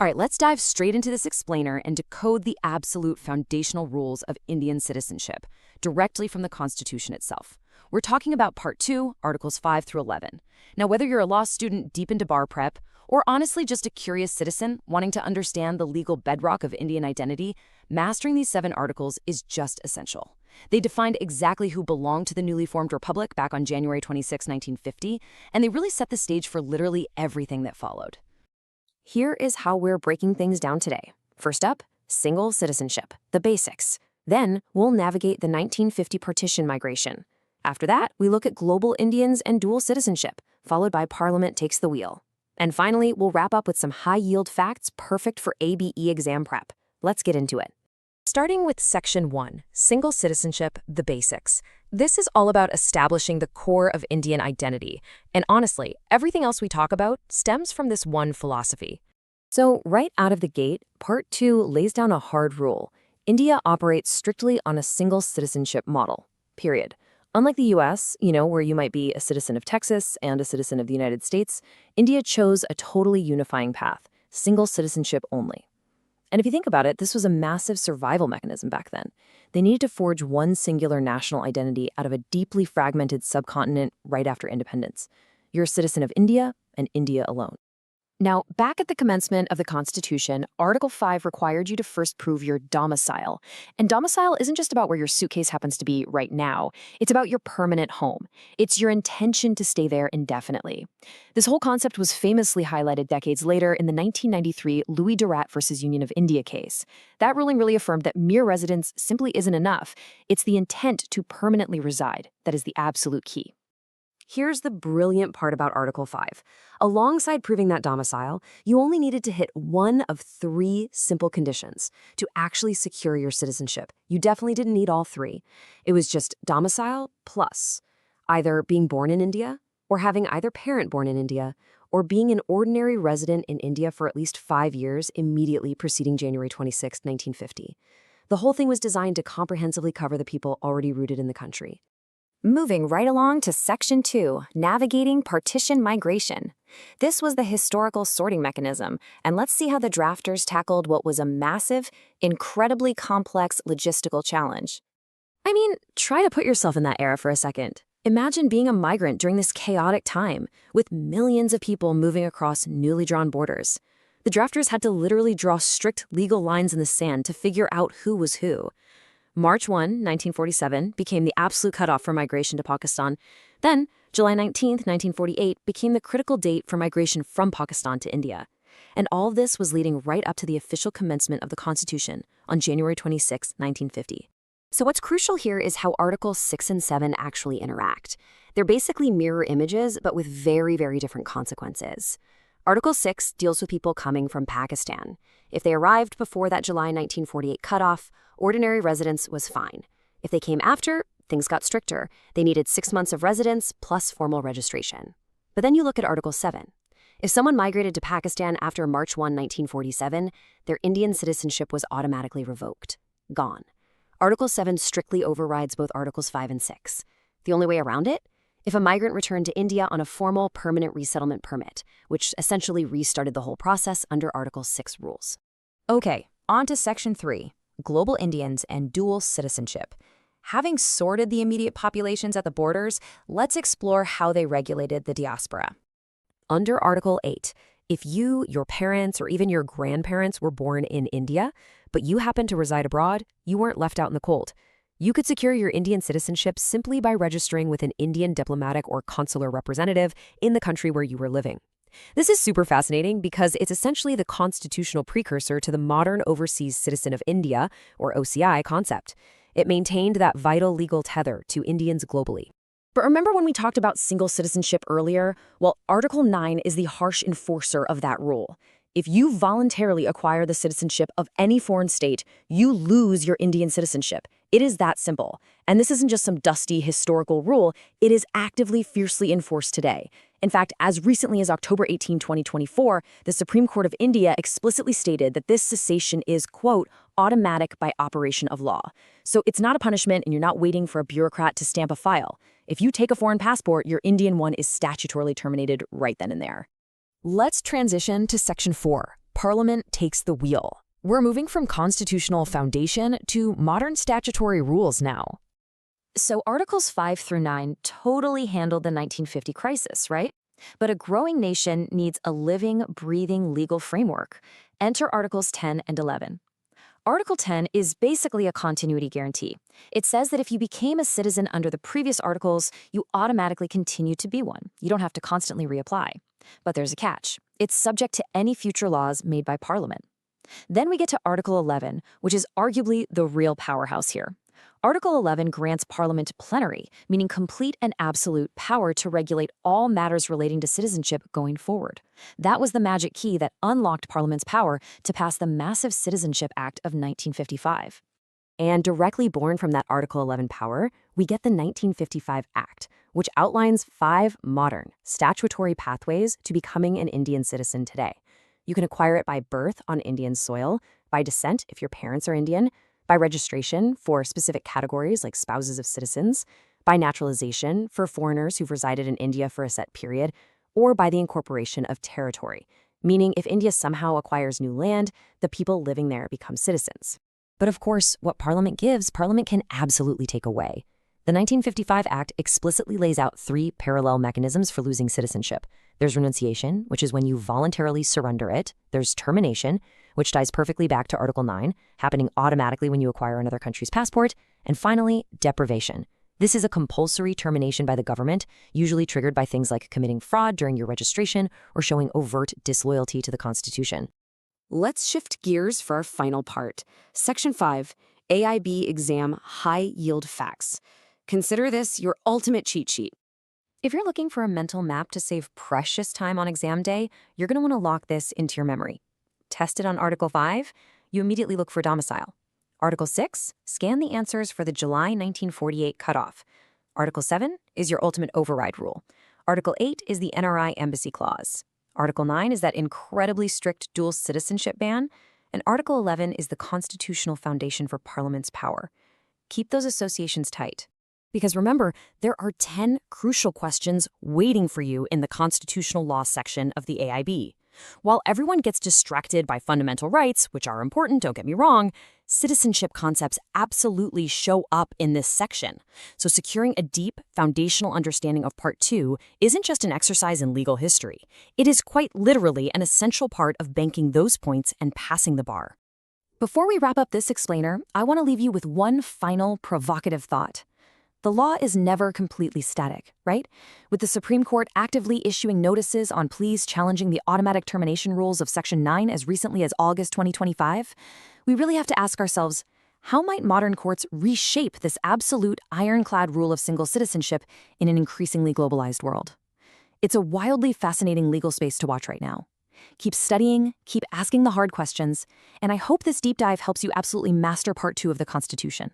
All right, let's dive straight into this explainer and decode the absolute foundational rules of Indian citizenship, directly from the Constitution itself. We're talking about Part 2, Articles 5 through 11. Now, whether you're a law student deep into bar prep, or honestly just a curious citizen wanting to understand the legal bedrock of Indian identity, mastering these 7 articles is just essential. They defined exactly who belonged to the newly formed republic back on January 26, 1950, and they really set the stage for literally everything that followed. Here is how we're breaking things down today. First up, single citizenship, the basics. Then, we'll navigate the 1950 partition migration. After that, we look at global Indians and dual citizenship, followed by Parliament takes the wheel. And finally, we'll wrap up with some high-yield facts perfect for AIBE exam prep. Let's get into it. Starting with Section 1, Single Citizenship, the Basics. This is all about establishing the core of Indian identity. And honestly, everything else we talk about stems from this one philosophy. So right out of the gate, Part 2 lays down a hard rule. India operates strictly on a single citizenship model, period. Unlike the US, where you might be a citizen of Texas and a citizen of the United States, India chose a totally unifying path, single citizenship only. And if you think about it, this was a massive survival mechanism back then. They needed to forge one singular national identity out of a deeply fragmented subcontinent right after independence. You're a citizen of India and India alone. Now, back at the commencement of the Constitution, Article 5 required you to first prove your domicile. And domicile isn't just about where your suitcase happens to be right now. It's about your permanent home. It's your intention to stay there indefinitely. This whole concept was famously highlighted decades later in the 1993 Louis Durat versus Union of India case. That ruling really affirmed that mere residence simply isn't enough. It's the intent to permanently reside that is the absolute key. Here's the brilliant part about Article 5. Alongside proving that domicile, you only needed to hit one of 3 simple conditions to actually secure your citizenship. You definitely didn't need all 3. It was just domicile plus either being born in India, or having either parent born in India, or being an ordinary resident in India for at least 5 years immediately preceding January 26, 1950. The whole thing was designed to comprehensively cover the people already rooted in the country. Moving right along to Section 2, Navigating Partition Migration. This was the historical sorting mechanism, and let's see how the drafters tackled what was a massive, incredibly complex logistical challenge. I mean, try to put yourself in that era for a second. Imagine being a migrant during this chaotic time, with millions of people moving across newly drawn borders. The drafters had to literally draw strict legal lines in the sand to figure out who was who. March 1, 1947 became the absolute cutoff for migration to Pakistan. Then, July 19, 1948 became the critical date for migration from Pakistan to India. And all of this was leading right up to the official commencement of the Constitution on January 26, 1950. So what's crucial here is how Articles 6 and 7 actually interact. They're basically mirror images, but with very, very different consequences. Article 6 deals with people coming from Pakistan. If they arrived before that July 1948 cutoff, ordinary residence was fine. If they came after, things got stricter. They needed 6 months of residence plus formal registration. But then you look at Article 7. If someone migrated to Pakistan after March 1, 1947, their Indian citizenship was automatically revoked. Gone. Article 7 strictly overrides both Articles 5 and 6. The only way around it? If a migrant returned to India on a formal permanent resettlement permit, which essentially restarted the whole process under Article 6 rules. Okay, on to Section 3, Global Indians and Dual Citizenship. Having sorted the immediate populations at the borders, let's explore how they regulated the diaspora. Under Article 8, if you, your parents, or even your grandparents were born in India, but you happened to reside abroad, you weren't left out in the cold. You could secure your Indian citizenship simply by registering with an Indian diplomatic or consular representative in the country where you were living. This is super fascinating because it's essentially the constitutional precursor to the modern Overseas Citizen of India, or OCI, concept. It maintained that vital legal tether to Indians globally. But remember when we talked about single citizenship earlier? Well, Article 9 is the harsh enforcer of that rule. If you voluntarily acquire the citizenship of any foreign state, you lose your Indian citizenship. It is that simple. And this isn't just some dusty historical rule. It is actively, fiercely enforced today. In fact, as recently as October 18, 2024, the Supreme Court of India explicitly stated that this cessation is, quote, automatic by operation of law. So it's not a punishment and you're not waiting for a bureaucrat to stamp a file. If you take a foreign passport, your Indian one is statutorily terminated right then and there. Let's transition to Section 4, Parliament takes the wheel. We're moving from constitutional foundation to modern statutory rules now. So Articles 5 through 9 totally handled the 1950 crisis, right? But a growing nation needs a living, breathing legal framework. Enter Articles 10 and 11. Article 10 is basically a continuity guarantee. It says that if you became a citizen under the previous articles, you automatically continue to be one. You don't have to constantly reapply. But there's a catch. It's subject to any future laws made by Parliament. Then we get to Article 11, which is arguably the real powerhouse here. Article 11 grants Parliament plenary, meaning complete and absolute power to regulate all matters relating to citizenship going forward. That was the magic key that unlocked Parliament's power to pass the massive Citizenship Act of 1955. And directly born from that Article 11 power, we get the 1955 Act, which outlines 5 modern, statutory pathways to becoming an Indian citizen today. You can acquire it by birth on Indian soil, by descent if your parents are Indian, by registration for specific categories like spouses of citizens, by naturalization for foreigners who've resided in India for a set period, or by the incorporation of territory, meaning if India somehow acquires new land, the people living there become citizens. But of course, what Parliament gives, Parliament can absolutely take away. The 1955 Act explicitly lays out 3 parallel mechanisms for losing citizenship. There's renunciation, which is when you voluntarily surrender it. There's termination, which ties perfectly back to Article 9, happening automatically when you acquire another country's passport. And finally, deprivation. This is a compulsory termination by the government, usually triggered by things like committing fraud during your registration or showing overt disloyalty to the Constitution. Let's shift gears for our final part. Section 5, AIB Exam High Yield Facts. Consider this your ultimate cheat sheet. If you're looking for a mental map to save precious time on exam day, you're going to want to lock this into your memory. Tested on Article 5, you immediately look for domicile. Article 6, scan the answers for the July 1948 cutoff. Article 7 is your ultimate override rule. Article 8 is the NRI embassy clause. Article 9 is that incredibly strict dual citizenship ban. And Article 11 is the constitutional foundation for Parliament's power. Keep those associations tight. Because remember, there are 10 crucial questions waiting for you in the constitutional law section of the AIB. While everyone gets distracted by fundamental rights, which are important, don't get me wrong, citizenship concepts absolutely show up in this section. So securing a deep, foundational understanding of Part 2 isn't just an exercise in legal history. It is quite literally an essential part of banking those points and passing the bar. Before we wrap up this explainer, I want to leave you with one final provocative thought. The law is never completely static, right? With the Supreme Court actively issuing notices on pleas challenging the automatic termination rules of Section 9 as recently as August 2025, we really have to ask ourselves, how might modern courts reshape this absolute ironclad rule of single citizenship in an increasingly globalized world? It's a wildly fascinating legal space to watch right now. Keep studying, keep asking the hard questions, and I hope this deep dive helps you absolutely master Part 2 of the Constitution.